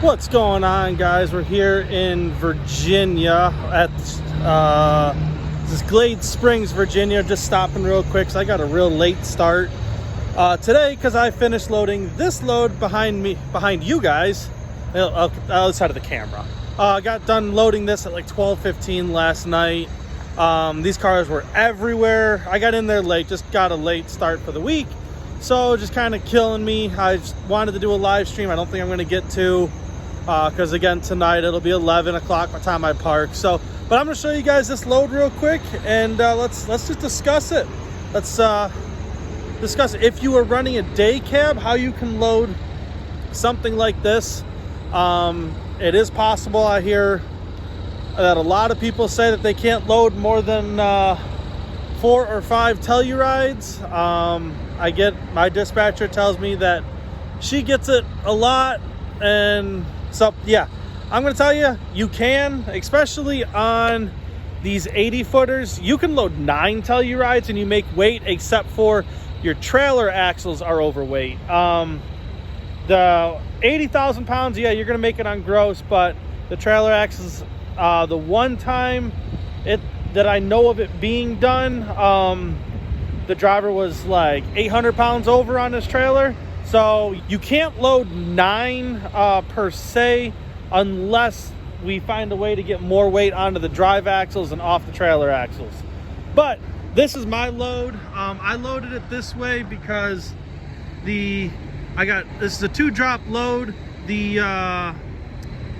What's going on, guys? We're here in Virginia at this is Glade Springs, Virginia. Just stopping real quick, so I got a real late start today because I finished loading this load behind you guys, other side of the camera. I got done loading this at like 12:15 last night. These cars were everywhere. I got in there late, just got a late start for the week, so just kind of killing me. I just wanted to do a live stream. I don't think I'm going to get to, because again tonight it'll be 11 o'clock by the time I park. So, but I'm going to show you guys this load real quick, and let's just discuss it. Let's discuss if you are running a day cab, how you can load something like this. It is possible. I hear that a lot of people say that they can't load more than 4 or 5 Tellurides. I get, my dispatcher tells me that she gets it a lot, and so yeah, I'm gonna tell you, you can, especially on these 80 footers, you can load 9 Tellurides and you make weight, except for your trailer axles are overweight. The 80,000 pounds, yeah, you're gonna make it on gross, but the trailer axles, the one time that I know of it being done, the driver was like 800 pounds over on his trailer. So you can't load 9 per se, unless we find a way to get more weight onto the drive axles and off the trailer axles. But this is my load. I loaded it this way because this is a 2-drop load. The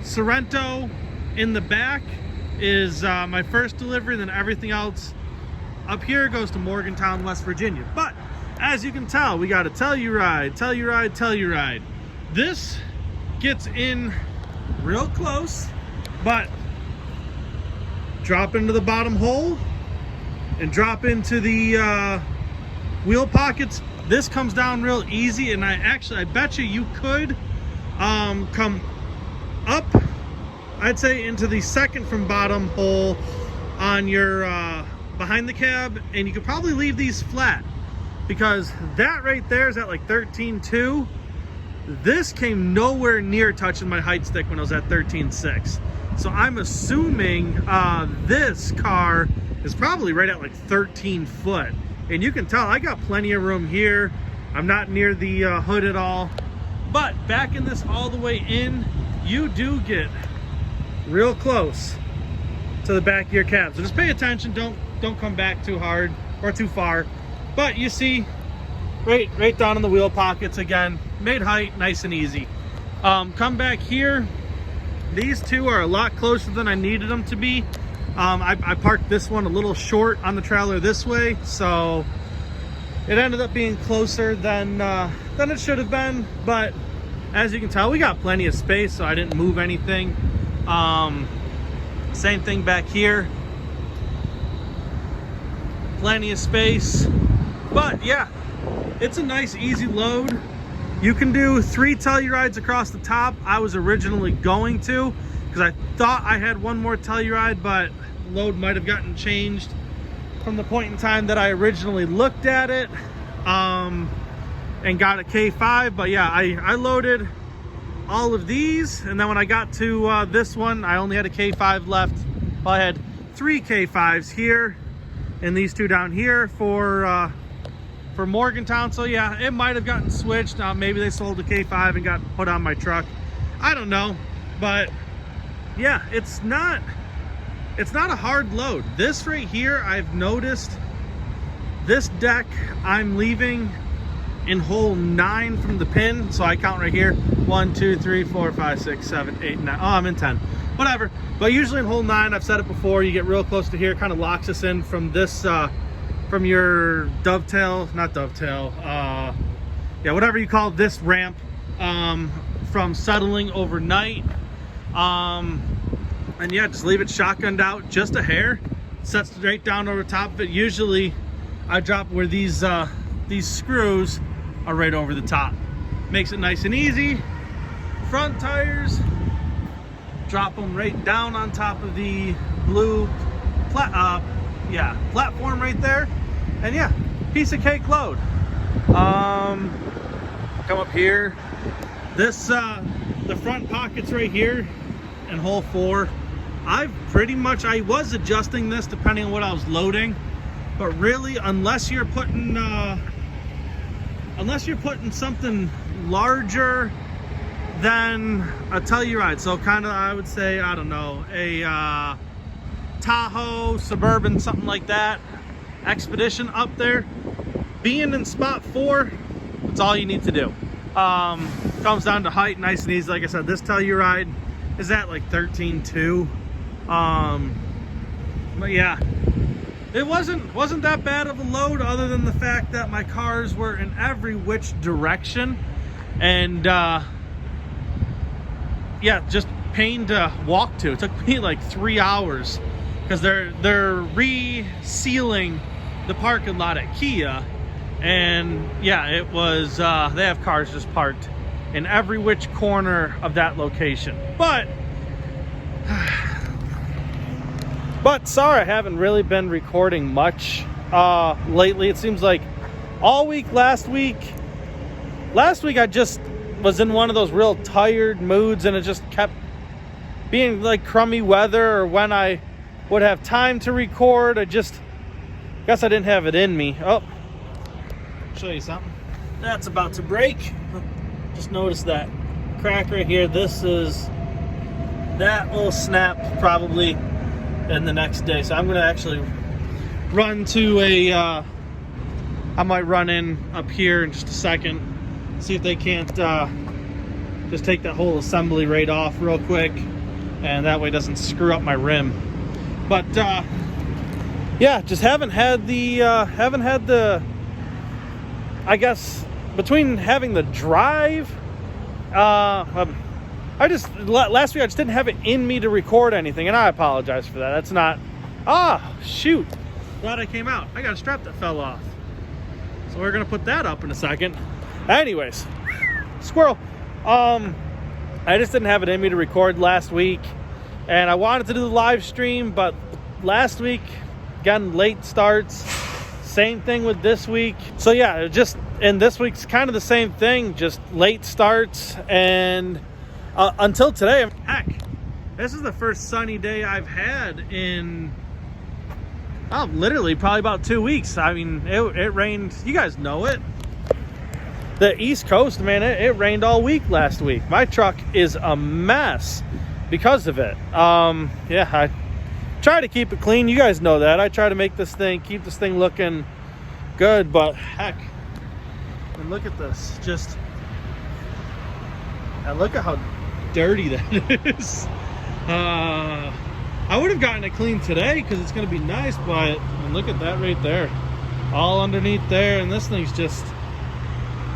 Sorento in the back is my first delivery, then everything else up here goes to Morgantown, West Virginia. But as you can tell, we got a Telluride. This gets in real close, but drop into the bottom hole and drop into the wheel pockets. This comes down real easy, and I bet you could come up, I'd say, into the second from bottom hole on your behind the cab, and you could probably leave these flat, because that right there is at like 13.2. This came nowhere near touching my height stick when I was at 13.6. So I'm assuming this car is probably right at like 13 foot. And you can tell I got plenty of room here. I'm not near the hood at all. But backing this all the way in, you do get real close to the back of your cab. So just pay attention. Don't come back too hard or too far. But you see, right down in the wheel pockets again, made height nice and easy. Come back here. These two are a lot closer than I needed them to be. I parked this one a little short on the trailer this way, so it ended up being closer than it should have been. But as you can tell, we got plenty of space, so I didn't move anything. Same thing back here. Plenty of space. But yeah, it's a nice easy load. You can do 3 Tellurides across the top. I was originally going to, because I thought I had one more Telluride, but load might have gotten changed from the point in time that I originally looked at it, and got a K5. But yeah, I loaded all of these, and then when I got to this one, I only had a K5 left. Well, I had 3 K5s here and these 2 down here for Morgantown. So yeah, it might have gotten switched. Maybe they sold the K5 and got put on my truck. I don't know. But yeah, it's not a hard load. This right here, I've noticed, this deck I'm leaving in hole 9 from the pin. So I count right here: 1, 2, 3, 4, 5, 6, 7, 8, 9. Oh, I'm in 10. Whatever. But usually in hole 9, I've said it before, you get real close to here, kind of locks us in from this from your dovetail, not dovetail, yeah, whatever you call this ramp, from settling overnight. And yeah, just leave it shotgunned out just a hair, sets straight down over top of it. Usually I drop where these screws are right over the top. Makes it nice and easy. Front tires, drop them right down on top of the blue platform right there. And yeah, piece of cake load. Come up here, This, the front pockets right here and hole 4, I was adjusting this depending on what I was loading, but really, unless you're putting something larger than a Telluride, so kind of, I would say, I don't know, a Tahoe, Suburban, something like that, Expedition up there, being in spot 4, that's all you need to do. Comes down to height, nice and easy. Like I said, this Telluride is at like 13.2. But yeah, it wasn't that bad of a load, other than the fact that my cars were in every which direction, and yeah, just pain to walk to. It took me like 3 hours because they're resealing the parking lot at Kia, and yeah, it was they have cars just parked in every which corner of that location. But sorry, I haven't really been recording much lately. It seems like all week last week I just was in one of those real tired moods, and it just kept being like crummy weather, or when I would have time to record, I guess I didn't have it in me. Oh, show you something. That's about to break. Just noticed that crack right here. That will snap probably in the next day. So I'm gonna actually run to I might run in up here in just a second, see if they can't just take that whole assembly right off real quick, and that way it doesn't screw up my rim. But yeah, just haven't had the I guess between having the drive, last week I just didn't have it in me to record anything, and I apologize for that. That's not, shoot, glad I came out. I got a strap that fell off, so we're gonna put that up in a second. Anyways, squirrel. I just didn't have it in me to record last week, and I wanted to do the live stream, but last week, again, late starts. Same thing with this week. So yeah, and this week's kind of the same thing, just late starts, and until today. Heck, this is the first sunny day I've had in literally probably about 2 weeks. I mean, it rained, you guys know it. The East Coast, man, it rained all week last week. My truck is a mess because of it. Yeah, I try to keep it clean. You guys know that. I try to keep this thing looking good, but heck, and look at this. And look at how dirty that is. I would have gotten it clean today because it's going to be nice, but and look at that right there. All underneath there, and this thing's just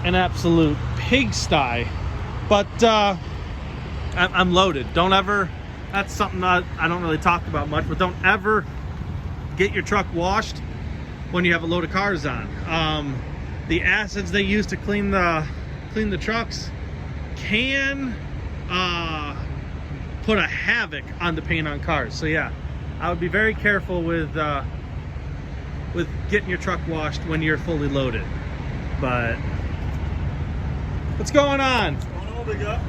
an absolute pigsty. But I'm loaded. Don't ever, that's something that I don't really talk about much, but don't ever get your truck washed when you have a load of cars on. The acids they use to clean the trucks can put a havoc on the paint on cars. So yeah, I would be very careful with getting your truck washed when you're fully loaded. But what's going on? What's going on, big guy?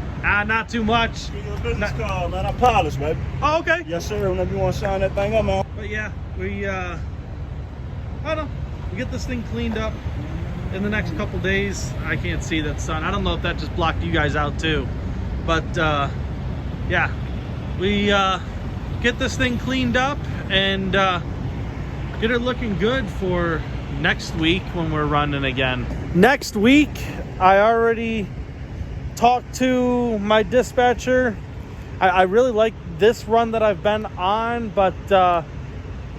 Not too much. Give you a business call, man. I polish, baby. Oh, okay. Yes, sir. Whenever you want to sign that thing up, man. But yeah, I don't know. We get this thing cleaned up in the next couple days. I can't see that sun. I don't know if that just blocked you guys out too. But yeah, we get this thing cleaned up and get it looking good for next week when we're running again. Next week, I already talked to my dispatcher. I really like this run that I've been on, but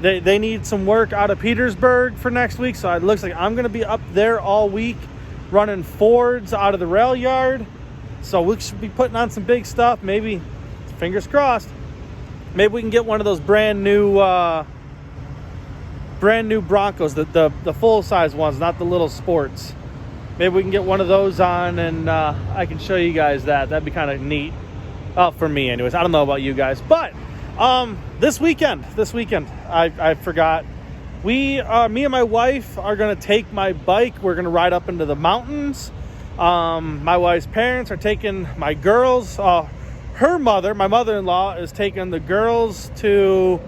they need some work out of Petersburg for next week, so it looks like I'm going to be up there all week running Fords out of the rail yard. So we should be putting on some big stuff. Maybe, fingers crossed, maybe we can get one of those brand new Broncos, the full-size ones, not the little sports. Maybe we can get one of those on, and I can show you guys that. That'd be kind of neat. For me anyways. I don't know about you guys, but this weekend I forgot, me and my wife are gonna take my bike. We're gonna ride up into the mountains. My wife's parents are taking my girls. Her mother, my mother-in-law, is taking the girls to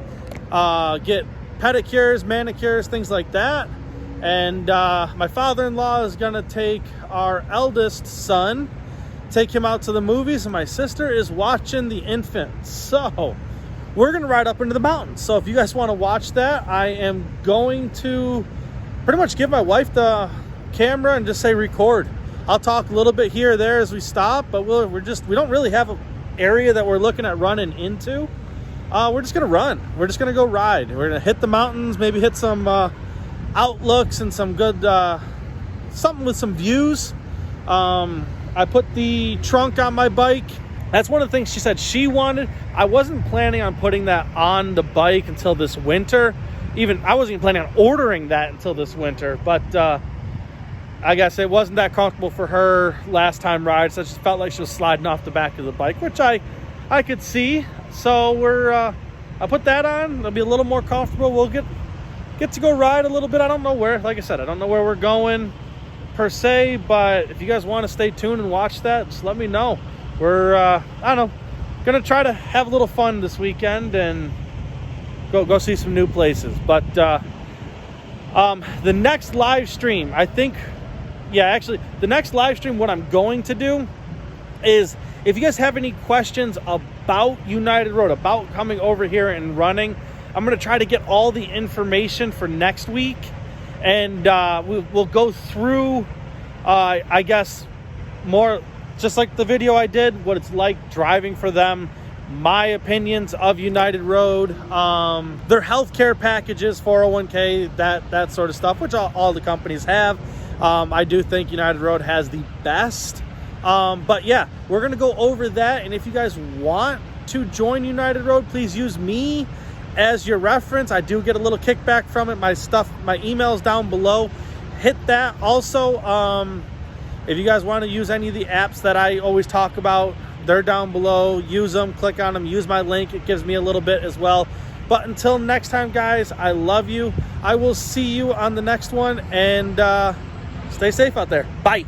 get pedicures, manicures, things like that. And my father-in-law is going to take our eldest son, take him out to the movies, and my sister is watching The Infant. So we're going to ride up into the mountains. So if you guys want to watch that, I am going to pretty much give my wife the camera and just say record. I'll talk a little bit here or there as we stop, but we don't really have an area that we're looking at running into. We're just going to run. We're just going to go ride. We're going to hit the mountains, maybe hit some outlooks and some good, something with some views. I put the trunk on my bike. That's one of the things she said she wanted. I wasn't planning on putting that on the bike until this winter. I wasn't even planning on ordering that until this winter. But I guess it wasn't that comfortable for her last time ride. So it just felt like she was sliding off the back of the bike, which I could see. So I put that on. It'll be a little more comfortable. We'll get to go ride a little bit. I don't know where. Like I said, I don't know where we're going per se, but if you guys want to stay tuned and watch that, just let me know. We're I don't know, gonna try to have a little fun this weekend and go see some new places. But the next live stream, the next live stream, what I'm going to do is, if you guys have any questions about United Road, about coming over here and running, I'm going to try to get all the information for next week. And we'll go through, I guess, more just like the video I did, what it's like driving for them, my opinions of United Road, their healthcare packages, 401k, that sort of stuff, which all the companies have. I do think United Road has the best. But yeah, we're going to go over that. And if you guys want to join United Road, please use me as your reference. I do get a little kickback from it. My email's down below. Hit that. Also, if you guys want to use any of the apps that I always talk about, they're down below. Use them, click on them, use my link. It gives me a little bit as well. But until next time, guys, I love you. I will see you on the next one, and stay safe out there. Bye.